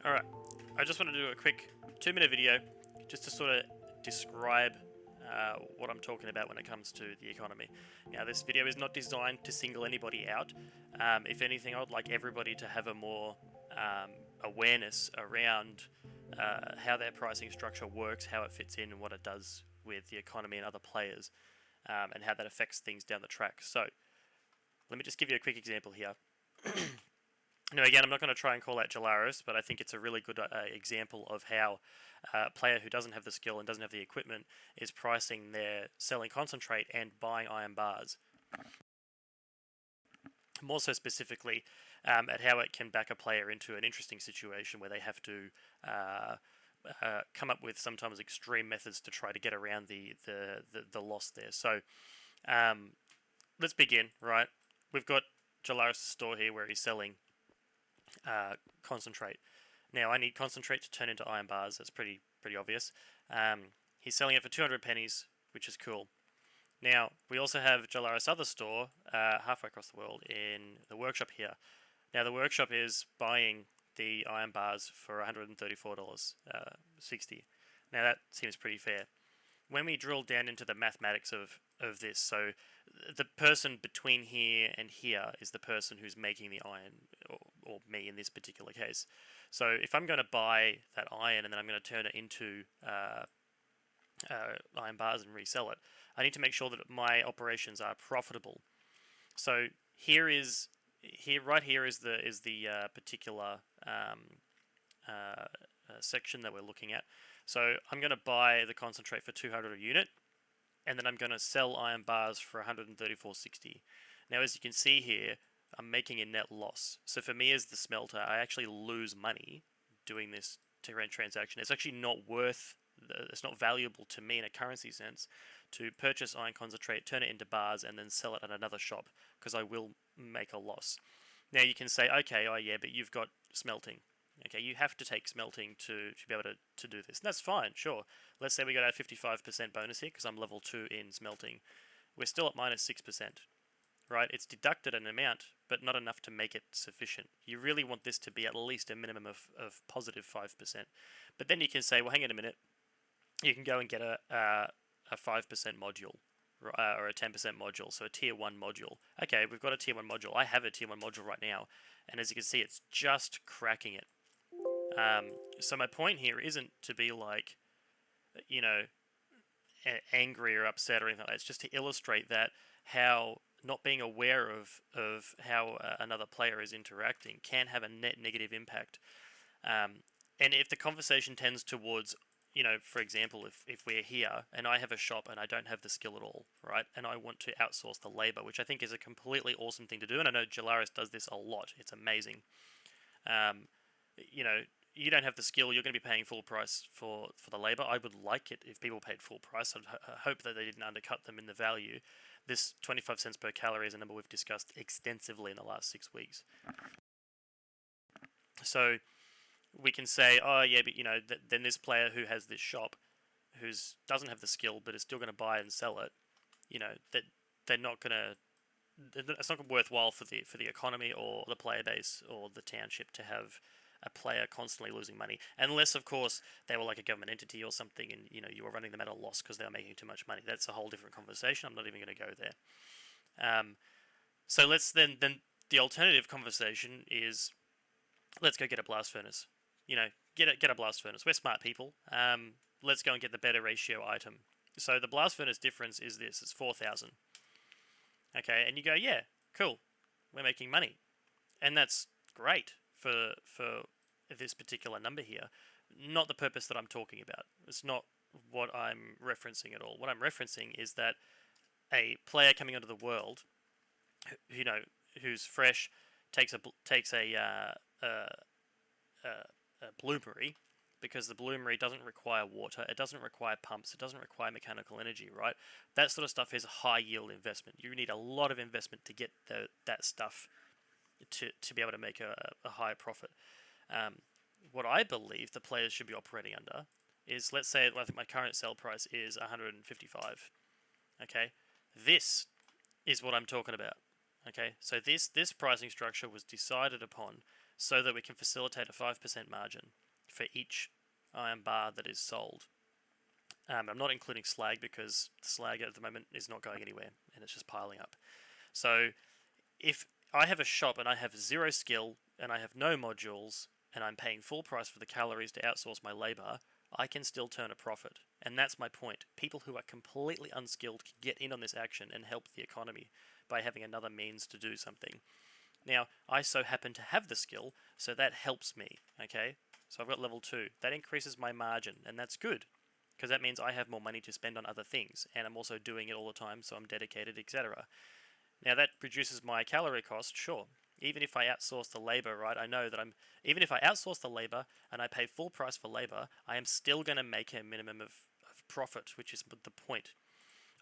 Alright, I just want to do a quick 2-minute video just to sort of describe what I'm talking about when it comes to the economy. Now, this video is not designed to single anybody out. If anything, I would like everybody to have a more awareness around how their pricing structure works, how it fits in, and what it does with the economy and other players, and how that affects things down the track. So, let me just give you a quick example here. Now, again, I'm not going to try and call out Jalaris, but I think it's a really good example of how a player who doesn't have the skill and doesn't have the equipment is pricing their selling concentrate and buying iron bars. More so specifically at how it can back a player into an interesting situation where they have to come up with sometimes extreme methods to try to get around the loss there. So let's begin, right? We've got Jalaris' store here where he's selling concentrate. Now I need concentrate to turn into iron bars. That's pretty obvious. He's selling it for 200 pennies, which is cool. Now we also have Jalaris' other store halfway across the world in the workshop here. Now the workshop is buying the iron bars for $134.60. Now that seems pretty fair. When we drill down into the mathematics of this, so the person between here and here is the person who's making the iron, or me in this particular case. So if I'm going to buy that iron and then I'm going to turn it into iron bars and resell it, I need to make sure that my operations are profitable. So right here is the particular section that we're looking at. So I'm going to buy the concentrate for 200 a unit, and then I'm going to sell iron bars for 134.60. Now, as you can see here, I'm making a net loss. So for me as the smelter, I actually lose money doing this transaction. It's actually not it's not valuable to me in a currency sense to purchase iron concentrate, turn it into bars, and then sell it at another shop, because I will make a loss. Now you can say, okay, oh yeah, but you've got smelting. Okay, you have to take smelting to be able to do this. And that's fine, sure. Let's say we got our 55% bonus here, because I'm level 2 in smelting. We're still at minus 6%, right? It's deducted an amount, but not enough to make it sufficient. You really want this to be at least a minimum of positive 5%. But then you can say, well, hang on a minute. You can go and get a 5% module, or a 10% module, so a tier 1 module. Okay, we've got a tier 1 module. I have a tier 1 module right now, and as you can see, it's just cracking it. So my point here isn't to be like, you know, angry or upset or anything like that. It's just to illustrate that how not being aware of how another player is interacting can have a net negative impact. And if the conversation tends towards, you know, for example, if we're here and I have a shop and I don't have the skill at all, right, and I want to outsource the labor, which I think is a completely awesome thing to do, and I know Jalaris does this a lot. It's amazing. You know, you don't have the skill, you're going to be paying full price for the labor. I would like it if people paid full price. I'd hope that they didn't undercut them in the value. This 25 cents per calorie is a number we've discussed extensively in the last 6 weeks. So we can say, oh yeah, but you know, then this player who has this shop, who doesn't have the skill but is still going to buy and sell it, you know, that they're not going to. It's not worthwhile for the economy or the player base or the township to have a player constantly losing money, unless of course they were like a government entity or something, and you know you were running them at a loss because they were making too much money. That's a whole different conversation. I'm not even going to go there. So let's then the alternative conversation is, let's go get a blast furnace. You know, get a blast furnace. We're smart people. Let's go and get the better ratio item. So the blast furnace difference is this. It's 4,000. Okay, and you go, yeah, cool. We're making money, and that's great for this particular number here. Not the purpose that I'm talking about. It's not what I'm referencing at all. What I'm referencing is that a player coming onto the world, you know, who's fresh, takes a bloomery, because the bloomery doesn't require water, it doesn't require pumps, it doesn't require mechanical energy, right? That sort of stuff is a high yield investment. You need a lot of investment to get that stuff to be able to make a higher profit. What I believe the players should be operating under is, let's say I think my current sell price is 155. Okay, this is what I'm talking about. Okay, so this pricing structure was decided upon so that we can facilitate a 5% margin for each iron bar that is sold. I'm not including slag because slag at the moment is not going anywhere and it's just piling up. So if I have a shop and I have 0 skill and I have no modules and I'm paying full price for the calories to outsource my labor, I can still turn a profit. And that's my point. People who are completely unskilled can get in on this action and help the economy by having another means to do something. Now, I so happen to have the skill, so that helps me, okay? So I've got level 2. That increases my margin, and that's good, because that means I have more money to spend on other things, and I'm also doing it all the time, so I'm dedicated, etc. Now, that reduces my calorie cost, sure. Even if I outsource the labor, right, I know that even if I outsource the labor and I pay full price for labor, I am still going to make a minimum of profit, which is the point.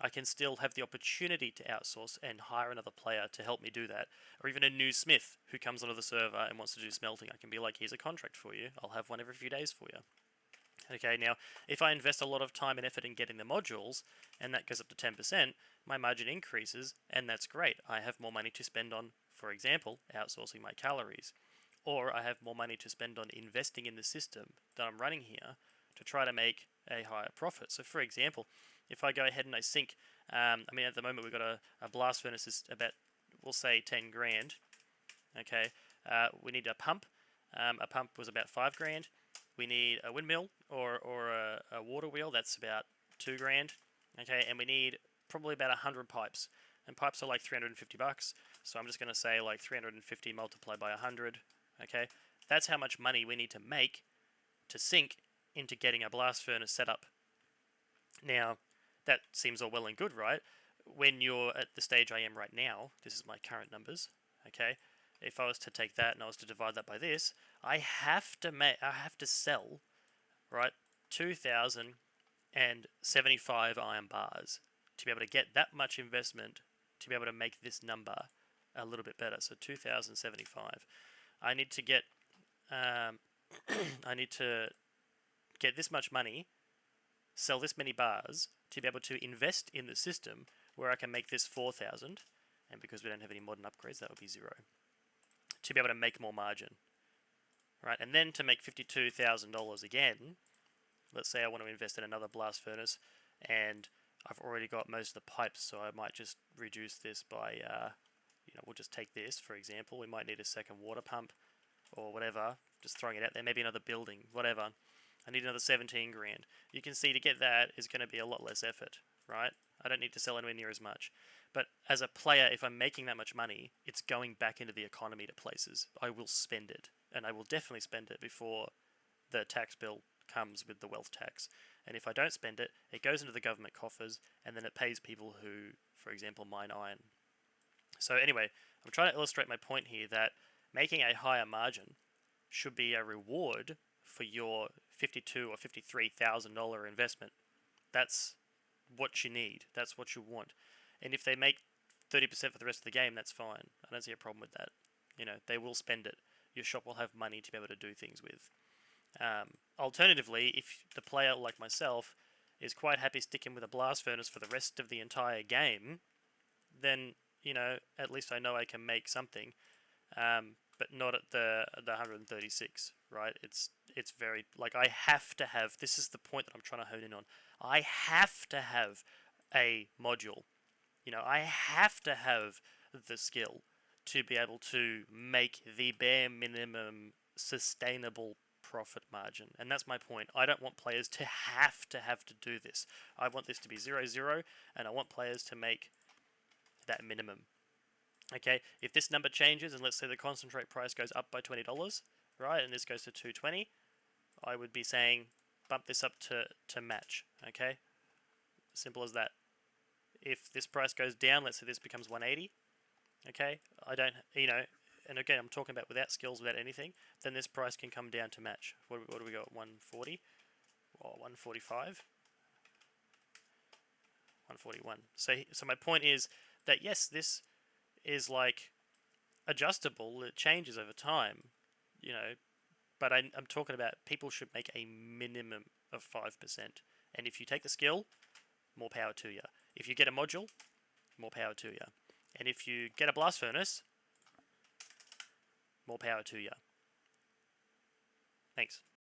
I can still have the opportunity to outsource and hire another player to help me do that. Or even a new smith who comes onto the server and wants to do smelting. I can be like, here's a contract for you. I'll have one every few days for you. Okay, now, if I invest a lot of time and effort in getting the modules, and that goes up to 10%, my margin increases, and that's great. I have more money to spend on, for example, outsourcing my calories. Or I have more money to spend on investing in the system that I'm running here to try to make a higher profit. So, for example, if I go ahead and I sink, I mean, at the moment we've got a blast furnace is about, we'll say 10 grand. Okay, we need a pump. A pump was about 5 grand. We need a windmill or a water wheel. That's about 2 grand. Okay, and we need probably about 100 pipes. And pipes are like 350 bucks. So I'm just going to say like 350 multiplied by 100. Okay, that's how much money we need to make to sink into getting a blast furnace set up. Now, that seems all well and good, right? When you're at the stage I am right now, this is my current numbers, okay? If I was to take that and I was to divide that by this, I have to sell, right, 2,075 iron bars to be able to get that much investment to be able to make this number a little bit better. So 2,075. I need to get I need to get this much money, sell this many bars to be able to invest in the system where I can make this 4,000, and because we don't have any modern upgrades, that would be 0, to be able to make more margin, right? And then to make $52,000 again, let's say I want to invest in another blast furnace, and I've already got most of the pipes, so I might just reduce this by, we'll just take this, for example. We might need a second water pump or whatever, just throwing it out there, maybe another building, whatever. I need another 17 grand. You can see to get that is going to be a lot less effort, right? I don't need to sell anywhere near as much. But as a player, if I'm making that much money, it's going back into the economy to places. I will spend it, and I will definitely spend it before the tax bill comes with the wealth tax. And if I don't spend it, it goes into the government coffers, and then it pays people who, for example, mine iron. So anyway, I'm trying to illustrate my point here that making a higher margin should be a reward for your $52,000 or $53,000 investment. That's what you need. That's what you want. And if they make 30% for the rest of the game, that's fine. I don't see a problem with that. They will spend it. Your shop will have money to be able to do things with. Alternatively, if the player, like myself, is quite happy sticking with a blast furnace for the rest of the entire game, then, at least I know I can make something. But not at the 136, right? It's very, like, I have to have, this is the point that I'm trying to hone in on. I have to have a module. I have to have the skill to be able to make the bare minimum sustainable profit margin. And that's my point. I don't want players to have to do this. I want this to be 0-0, and I want players to make that minimum. Okay, if this number changes, and let's say the concentrate price goes up by $20, right, and this goes to 220, I would be saying bump this up to match, okay? Simple as that. If this price goes down, let's say this becomes 180, okay, I don't, and again, I'm talking about without skills, without anything, then this price can come down to match. What do we got, 140? Or 145? 141. So my point is that, yes, this is like adjustable, it changes over time, but I'm talking about people should make a minimum of 5%. And if you take the skill, more power to you. If you get a module, more power to you. And if you get a blast furnace, more power to you. Thanks.